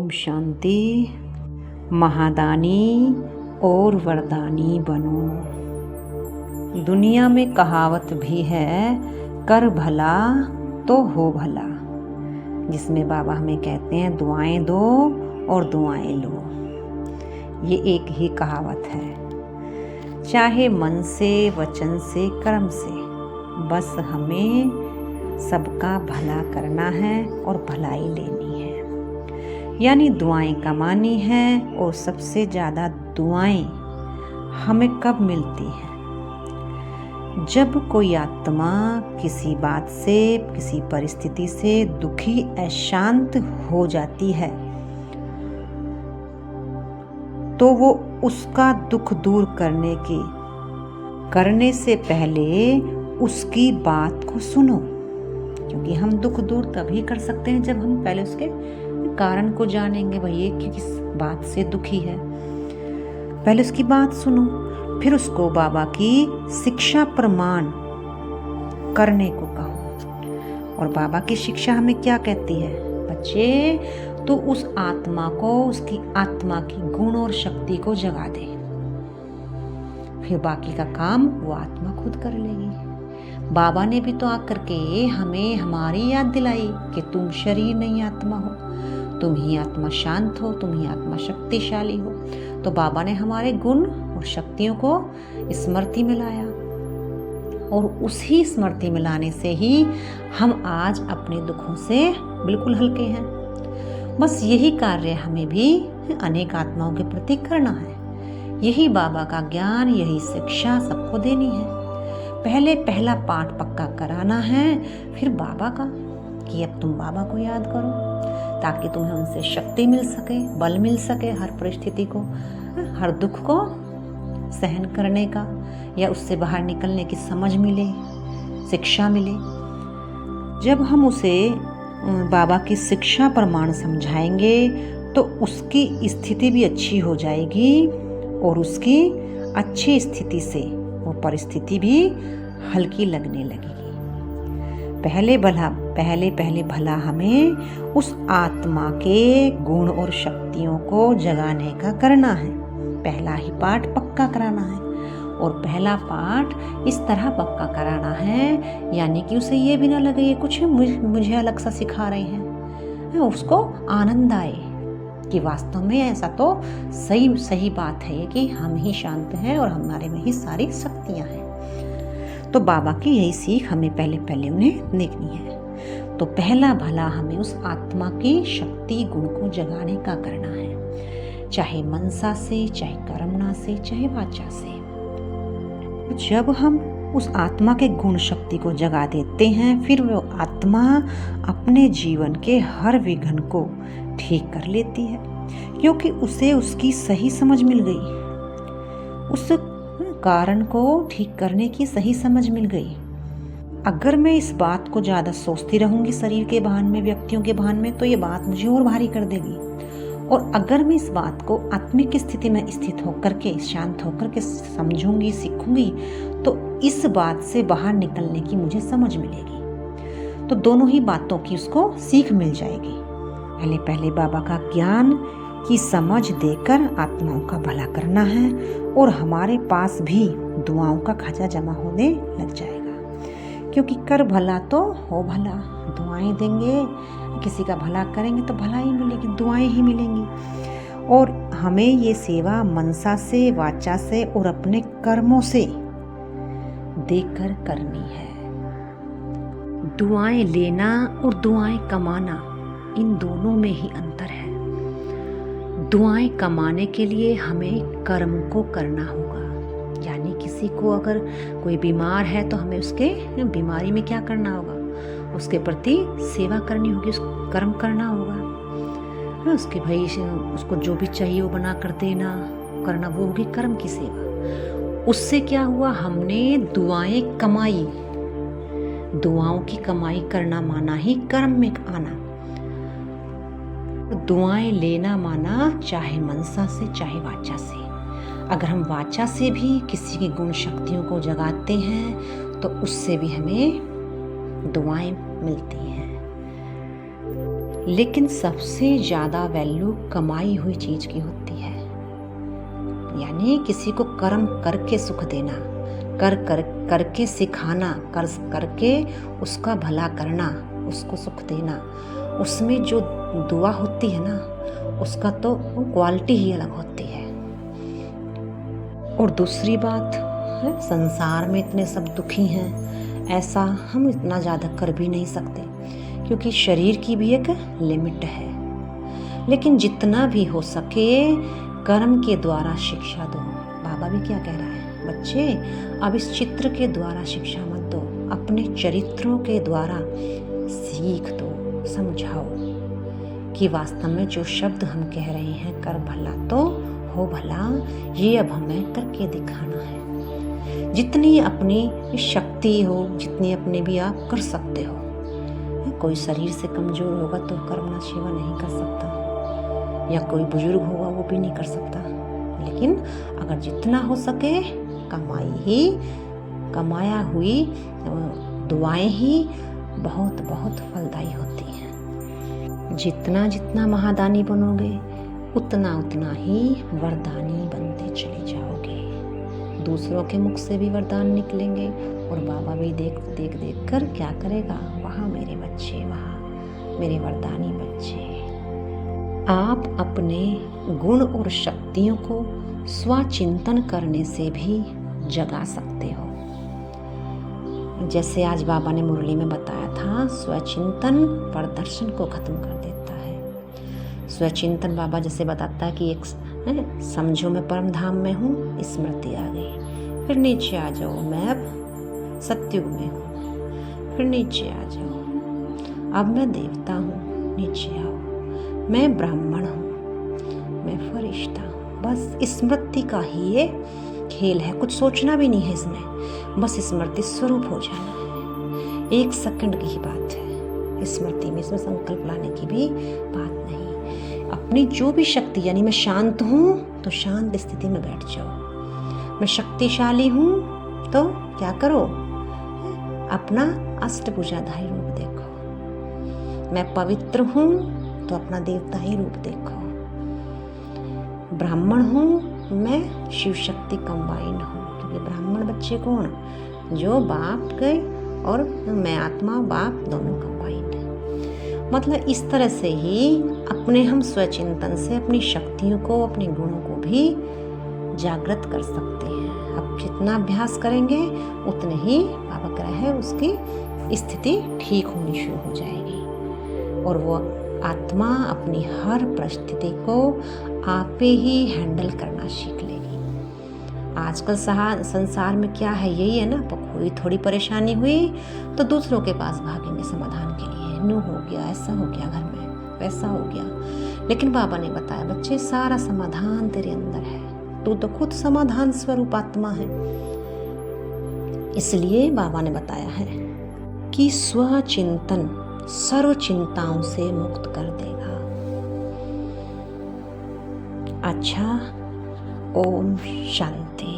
ओम शांति। महादानी और वरदानी बनो। दुनिया में कहावत भी है, कर भला तो हो भला, जिसमें बाबा हमें कहते हैं दुआएं दो और दुआएं लो। ये एक ही कहावत है, चाहे मन से, वचन से, कर्म से, बस हमें सबका भला करना है और भलाई लेनी है। यानी दुआएं कमानी है। और सबसे ज़्यादा दुआएं हमें कब मिलती हैं? जब कोई आत्मा किसी बात से, किसी परिस्थिति से दुखी, अशांत हो जाती है, तो वो उसका दुख दूर करने से पहले उसकी बात को सुनो। क्योंकि हम दुख दूर तभी कर सकते हैं जब हम पहले उसके कारण को जानेंगे। भाई ये किस बात से दुखी है, पहले उसकी बात सुनो, फिर उसको बाबा की शिक्षा प्रमाण करने को कहो। और बाबा की शिक्षा हमें क्या कहती है? बच्चे, तो उस आत्मा को, उसकी आत्मा की गुण और शक्ति को जगा दे, फिर बाकी का काम वो आत्मा खुद कर लेगी। बाबा ने भी तो आकर के हमें हमारी याद दिलाई कि तुम शरीर नहीं आत्मा हो, तुम ही आत्मा शांत हो, तुम ही आत्मा शक्तिशाली हो। तो बाबा ने हमारे गुण और शक्तियों को स्मृति में लाया, और उसी स्मृति में लाने से ही हम आज अपने दुखों से बिल्कुल हल्के हैं। बस यही कार्य हमें भी अनेक आत्माओं के प्रति करना है। यही बाबा का ज्ञान, यही शिक्षा सबको देनी है। पहले पहला पाठ पक्का कराना है, फिर बाबा का, कि अब तुम बाबा को याद करो, ताकि तुम्हें उनसे शक्ति मिल सके, बल मिल सके हर परिस्थिति को, हर दुख को सहन करने का, या उससे बाहर निकलने की समझ मिले, शिक्षा मिले। जब हम उसे बाबा की शिक्षा प्रमाण समझाएंगे तो उसकी स्थिति भी अच्छी हो जाएगी, और उसकी अच्छी स्थिति से वो परिस्थिति भी हल्की लगने लगेगी। पहले भला हमें उस आत्मा के गुण और शक्तियों को जगाने का करना है। पहला ही पाठ पक्का कराना है, और पहला पाठ इस तरह पक्का कराना है, यानी कि उसे ये भी ना लगे ये कुछ मुझे अलग सा सिखा रहे हैं। उसको आनंद आए कि वास्तव में ऐसा तो सही बात है कि हम ही शांत हैं और हमारे में ही सारी शक्तियां हैं। तो बाबा की यही सीख हमें पहले उन्हें देखनी है। तो पहला भला हमें उस आत्मा की शक्ति गुण को जगाने का करना है, चाहे मनसा से, चाहे कर्मणा से, चाहे वाचा से। जब हम उस आत्मा के गुण शक्ति को जगा देते हैं, फिर वो आत्मा अपने जीवन के हर विघ्न को ठीक कर लेती है, क्योंकि उसे उसकी सही समझ मिल गई, उस कारण को ठीक करने की सही समझ मिल गई। अगर मैं इस बात को ज़्यादा सोचती रहूंगी शरीर के भान में, व्यक्तियों के भान में, तो ये बात मुझे और भारी कर देगी। और अगर मैं इस बात को आत्मिक स्थिति में स्थित होकर के, शांत होकर के समझूंगी, सीखूंगी, तो इस बात से बाहर निकलने की मुझे समझ मिलेगी। तो दोनों ही बातों की उसको सीख मिल जाएगी। पहले बाबा का ज्ञान की समझ देकर आत्माओं का भला करना है, और हमारे पास भी दुआओं का खजा जमा होने लग जाएगा। क्योंकि कर भला तो हो भला, दुआएं देंगे, किसी का भला करेंगे तो भला ही मिलेगी, दुआएं ही मिलेंगी। और हमें ये सेवा मनसा से, वाचा से और अपने कर्मों से देखकर करनी है। दुआएं लेना और दुआएं कमाना, इन दोनों में ही अंतर है। दुआएं कमाने के लिए हमें कर्म को करना होगा, यानी किसी को अगर कोई बीमार है तो हमें उसके बीमारी में क्या करना होगा? उसके प्रति सेवा करनी होगी, उसको कर्म करना होगा। उसके भाई उसको जो भी चाहिए वो बना कर देना, करना, वो होगी कर्म की सेवा। उससे क्या हुआ? हमने दुआएं कमाई। दुआओं की कमाई करना माना ही कर्म में आना। दुआएं लेना माना चाहे मनसा से, चाहे वाचा से। अगर हम वाचा से भी किसी की गुण शक्तियों को जगाते हैं तो उससे भी हमें दुआएं मिलती हैं। लेकिन सबसे ज़्यादा वैल्यू कमाई हुई चीज़ की होती है। यानी किसी को कर्म करके सुख देना, करके सिखाना, करके उसका भला करना, उसको सुख देना, उसमें जो दुआ होती है ना, उसका तो क्वालिटी ही अलग होती है। और दूसरी बात है, संसार में इतने सब दुखी हैं, ऐसा हम इतना ज़्यादा कर भी नहीं सकते, क्योंकि शरीर की भी एक लिमिट है। लेकिन जितना भी हो सके कर्म के द्वारा शिक्षा दो। बाबा भी क्या कह रहा है, बच्चे अब इस चित्र के द्वारा शिक्षा मत दो, अपने चरित्रों के द्वारा सीख दो, समझाओ कि वास्तव में जो शब्द हम कह रहे हैं, कर भला तो हो भला, ये अब हमें करके दिखाना है। जितनी अपनी शक्ति हो, जितनी अपने भी आप कर सकते हो। कोई शरीर से कमजोर होगा तो कर्मणा सेवा नहीं कर सकता, या कोई बुजुर्ग होगा वो भी नहीं कर सकता। लेकिन अगर जितना हो सके कमाया हुई दुआएं ही बहुत बहुत फलदायी होती हैं। जितना जितना महादानी बनोगे उतना उतना ही वरदानी बनते चले जाओगे। दूसरों के मुख से भी वरदान निकलेंगे और बाबा भी देख कर क्या करेगा, वहाँ मेरे बच्चे, वहाँ मेरे वरदानी बच्चे। आप अपने गुण और शक्तियों को स्वचिंतन करने से भी जगा सकते हो। जैसे आज बाबा ने मुरली में बताया था, स्वचिंतन प्रदर्शन को खत्म कर देता है। स्वचिंतन बाबा जैसे बताता है कि एक समझो मैं परम धाम में हूँ, स्मृति आ गई, फिर नीचे आ जाओ, मैं अब सत्युग में हूँ, फिर नीचे आ जाओ, अब मैं देवता हूँ, नीचे आओ, मैं ब्राह्मण हूँ, मैं फरिश्ता हूँ। बस स्मृति का ही ये खेल है, कुछ सोचना भी नहीं है इसमें, बस स्मृति स्वरूप हो जाना है। 1 सेकंड की ही बात है स्मृति में, इसमें संकल्प लाने की भी बात नहीं। अपनी जो भी शक्ति, यानी मैं शांत हूँ तो शांत स्थिति में बैठ जाओ, मैं शक्तिशाली हूँ तो क्या करो, अपना अष्टभुजाधारी रूप देखो, मैं पवित्र हूँ तो अपना देवताई रूप देखो, ब्राह्मण हूँ मैं शिव शक्ति कंबाइंड हूँ। क्योंकि ब्राह्मण बच्चे कौन, जो बाप के और मैं आत्मा बाप दोनों कंबाइंड है। मतलब इस तरह से ही अपने हम स्वचिंतन से अपनी शक्तियों को, अपने गुणों को भी जागृत कर सकते हैं। अब जितना अभ्यास करेंगे उतने ही बाबा कह रहा है उसकी स्थिति ठीक होनी शुरू हो जाएगी और वो आत्मा अपनी हर परिस्थिति को आपे ही हैंडल करना सीख लेगी। आजकल संसार में क्या है, यही है ना, कोई थोड़ी परेशानी हुई तो दूसरों के पास भागेंगे समाधान के लिए, न्यू हो गया, ऐसा हो गया, घर में वैसा हो गया। लेकिन बाबा ने बताया, बच्चे सारा समाधान तेरे अंदर है, तू तो खुद समाधान स्वरूप आत्मा है। इसलिए बाबा ने बताया है कि स्वचिंतन सर्व चिंताओं से मुक्त कर देगा। अच्छा, ओम शांति।